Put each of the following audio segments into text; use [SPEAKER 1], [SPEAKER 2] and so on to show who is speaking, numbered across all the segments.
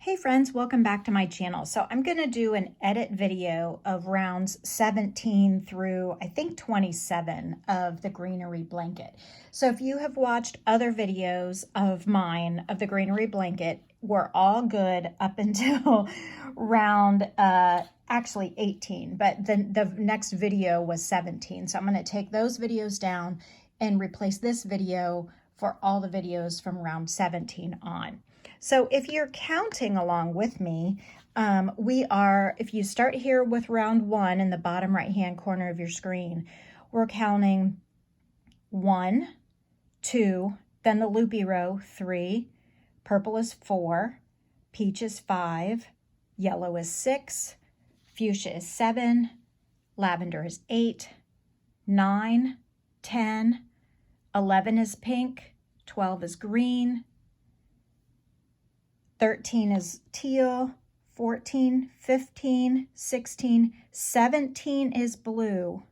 [SPEAKER 1] Hey friends, welcome back to my channel. So I'm going to do an edit video of rounds 17 through I think 27 of the Greenery blanket. So if you have watched other videos of mine of the Greenery blanket, we're all good up until round actually 18, but the next video was 17. So I'm going to take those videos down and replace this video for all the videos from round 17 on. So if you're counting along with me, if you start here with round 1 in the bottom right-hand corner of your screen, we're counting 1, 2, then the loopy row, 3, purple is 4, peach is 5, yellow is 6, fuchsia is 7, lavender is 8, 9, 10, 11 is pink, 12 is green, 13 is teal, 14, 15, 16, 17 is blue.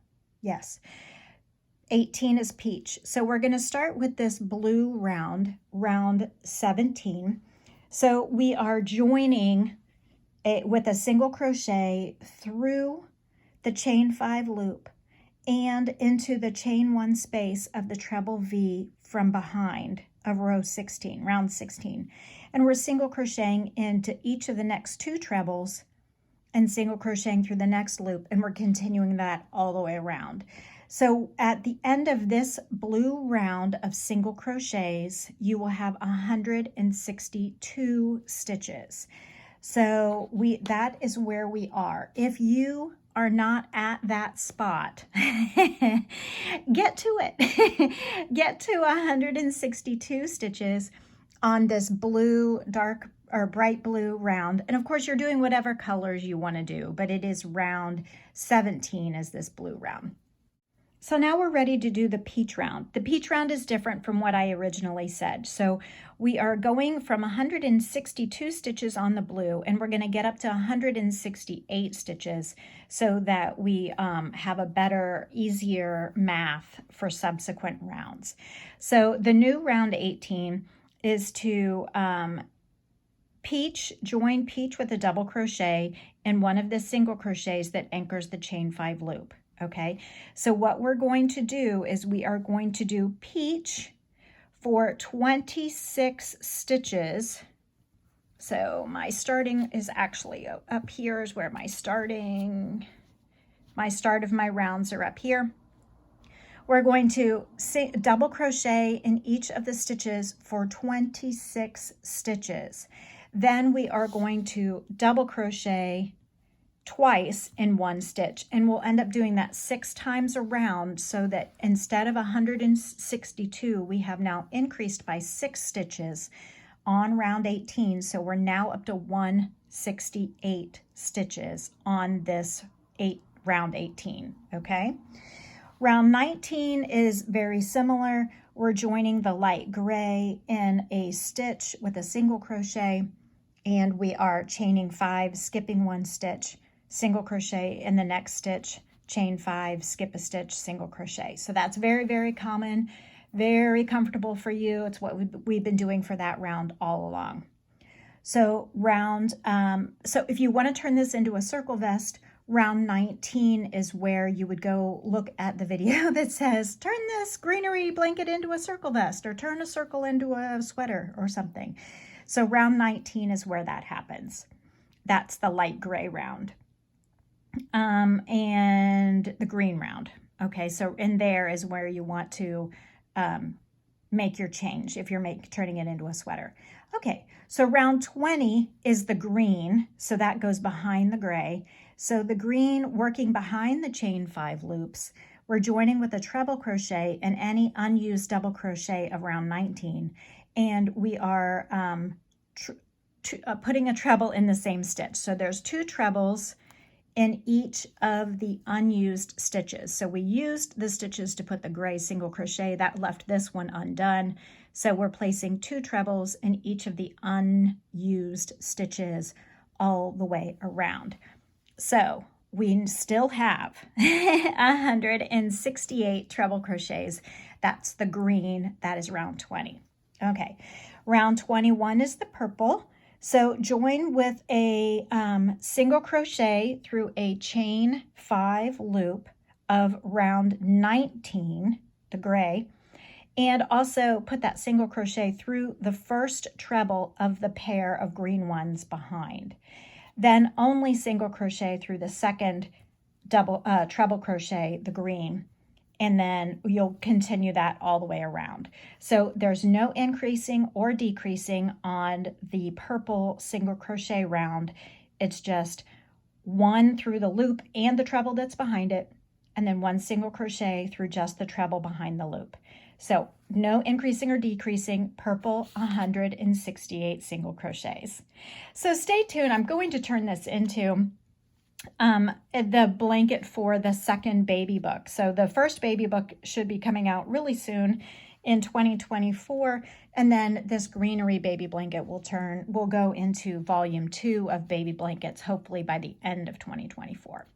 [SPEAKER 1] Yes. 18 is peach. So we're going to start with this blue round 17. So we are joining it with a single crochet through the chain 5 loop and into the chain 1 space of the treble V from behind of round 16. And we're single crocheting into each of the next 2 trebles and single crocheting through the next loop, and we're continuing that all the way around. So at the end of this blue round of single crochets, you will have 162 stitches. So that is where we are. If you are not at that spot, get to it. Get to 162 stitches on this blue, dark or bright blue round. And of course, you're doing whatever colors you want to do, but it is round 17 is this blue round. So now we're ready to do the peach round. The peach round is different from what I originally said. So we are going from 162 stitches on the blue, and we're going to get up to 168 stitches so that we have a better, easier math for subsequent rounds. So the new round 18 is to join peach with a double crochet in one of the single crochets that anchors the chain 5 loop. Okay, so what we're going to do is we are going to do peach for 26 stitches. So my starting is actually up here is where my start of my rounds are up here. We're going to double crochet in each of the stitches for 26 stitches. Then we are going to double crochet twice in 1 stitch, and we'll end up doing that 6 times around, so that instead of 162, we have now increased by 6 stitches on round 18. So we're now up to 168 stitches on this round 18. Okay. Round 19 is very similar. We're joining the light gray in a stitch with a single crochet, and we are chaining 5, skipping 1 stitch, single crochet in the next stitch, chain 5, skip a stitch, single crochet. So that's very, very common, very comfortable for you. It's what we've been doing for that round all along. So so if you want to turn this into a circle vest, round 19 is where you would go look at the video that says, turn this Greenery blanket into a circle vest, or turn a circle into a sweater or something. So round 19 is where that happens. That's the light gray round. And the green round. Okay, so in there is where you want to make your change if you're turning it into a sweater. Okay, so round 20 is the green, so that goes behind the gray. So the green, working behind the chain 5 loops, we're joining with a treble crochet and any unused double crochet of round 19, and we are putting a treble in the same stitch. So there's 2 trebles in each of the unused stitches. So we used the stitches to put the gray single crochet, that left this one undone. So we're placing 2 trebles in each of the unused stitches all the way around. So we still have 168 treble crochets. That's the green, that is round 20. Okay, round 21 is the purple. So join with a single crochet through a chain 5 loop of round 19, the gray, and also put that single crochet through the first treble of the pair of green ones behind. Then only single crochet through the second treble crochet, the green, and then you'll continue that all the way around. So there's no increasing or decreasing on the purple single crochet round. It's just one through the loop and the treble that's behind it, and then one single crochet through just the treble behind the loop. So no increasing or decreasing, purple 168 single crochets. So stay tuned. I'm going to turn this into the blanket for the second baby book. So the first baby book should be coming out really soon in 2024, and then this Greenery baby blanket will go into volume 2 of baby blankets, hopefully by the end of 2024.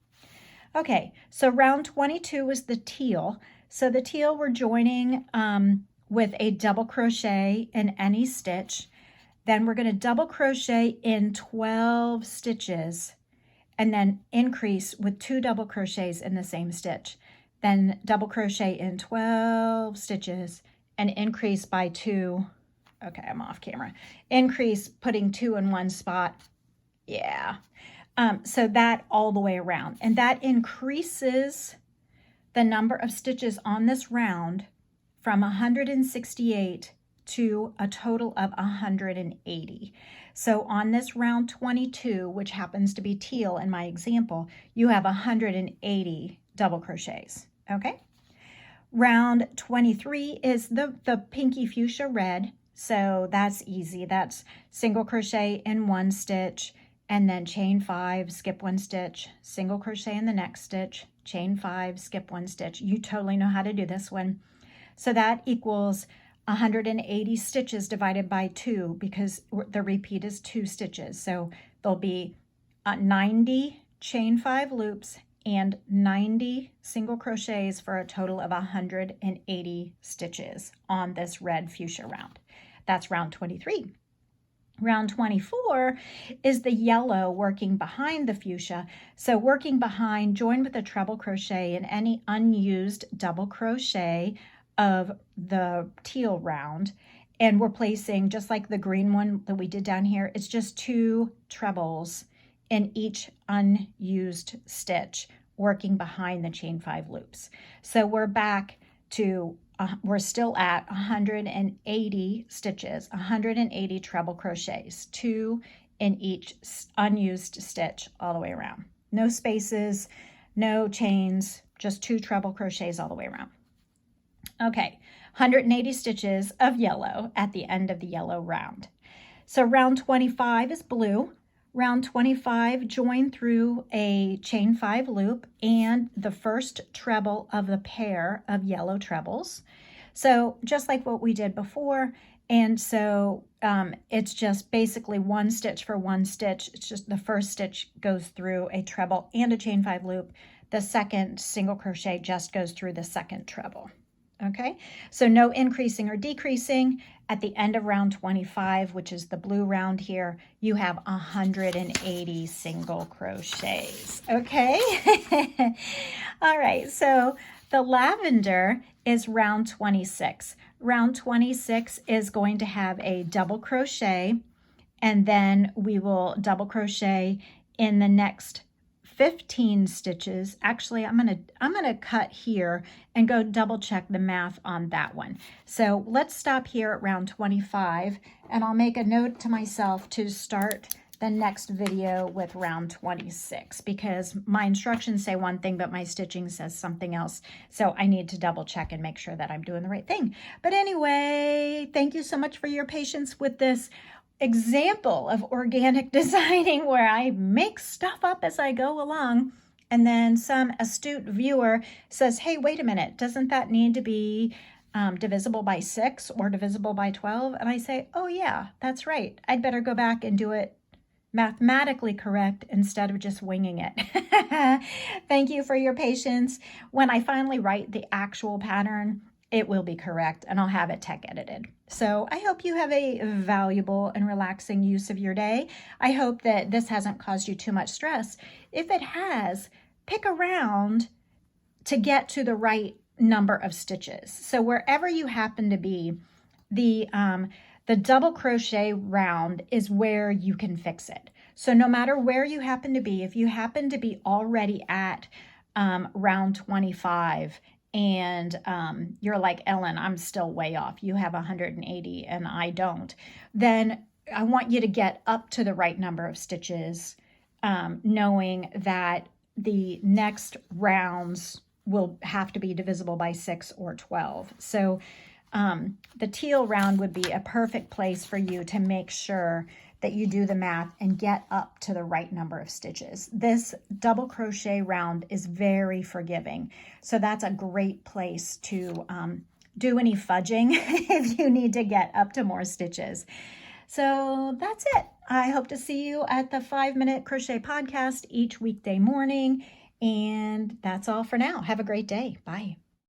[SPEAKER 1] Okay, so round 22 is the teal. So the teal, we're joining with a double crochet in any stitch. Then we're going to double crochet in 12 stitches and then increase with 2 double crochets in the same stitch. Then double crochet in 12 stitches and increase by 2. Okay, I'm off camera. Increase, putting 2 in one spot. Yeah. So that all the way around. And that increases the number of stitches on this round from 168 to a total of 180. So on this round 22, which happens to be teal in my example, you have 180 double crochets, okay? Round 23 is the pinky fuchsia red, so that's easy. That's single crochet in one stitch, and then chain 5, skip 1 stitch, single crochet in the next stitch, chain 5, skip 1 stitch. You totally know how to do this one. So that equals 180 stitches divided by 2, because the repeat is 2 stitches. So there'll be 90 chain 5 loops and 90 single crochets for a total of 180 stitches on this red fuchsia round. That's round 23. Round 24 is the yellow working behind the fuchsia. So working behind, join with a treble crochet in any unused double crochet of the teal round, and we're placing, just like the green one that we did down here, it's just 2 trebles in each unused stitch working behind the chain 5 loops. So we're back to we're still at 180 stitches, 180 treble crochets, 2 in each unused stitch all the way around. No spaces, no chains, just 2 treble crochets all the way around. Okay, 180 stitches of yellow at the end of the yellow round. So round 25 is blue. Round 25, join through a chain 5 loop and the first treble of the pair of yellow trebles. So just like what we did before, and so it's just basically 1 stitch for 1 stitch. It's just the first stitch goes through a treble and a chain 5 loop. The second single crochet just goes through the second treble. Okay, so no increasing or decreasing. At the end of round 25, which is the blue round here, you have 180 single crochets. Okay, all right, so the lavender is round 26. Round 26 is going to have a double crochet, and then we will double crochet in the next 15 stitches. Actually, I'm gonna cut here and go double check the math on that one. So let's stop here at round 25, and I'll make a note to myself to start the next video with round 26, because my instructions say one thing, but my stitching says something else. So I need to double check and make sure that I'm doing the right thing. But anyway, thank you so much for your patience with this example of organic designing, where I make stuff up as I go along, and then some astute viewer says, hey, wait a minute, doesn't that need to be divisible by 6 or divisible by 12? And I say, oh yeah, that's right. I'd better go back and do it mathematically correct instead of just winging it. Thank you for your patience. When I finally write the actual pattern, it will be correct, and I'll have it tech edited. So I hope you have a valuable and relaxing use of your day. I hope that this hasn't caused you too much stress. If it has, pick around to get to the right number of stitches. So wherever you happen to be, the double crochet round is where you can fix it. So no matter where you happen to be, if you happen to be already at round 25 and you're like, Ellen, I'm still way off. You have 180 and I don't. Then I want you to get up to the right number of stitches, knowing that the next rounds will have to be divisible by 6 or 12. So the teal round would be a perfect place for you to make sure that you do the math and get up to the right number of stitches. This double crochet round is very forgiving. So that's a great place to do any fudging if you need to get up to more stitches. So that's it. I hope to see you at the 5-Minute Crochet Podcast each weekday morning. And that's all for now. Have a great day. Bye.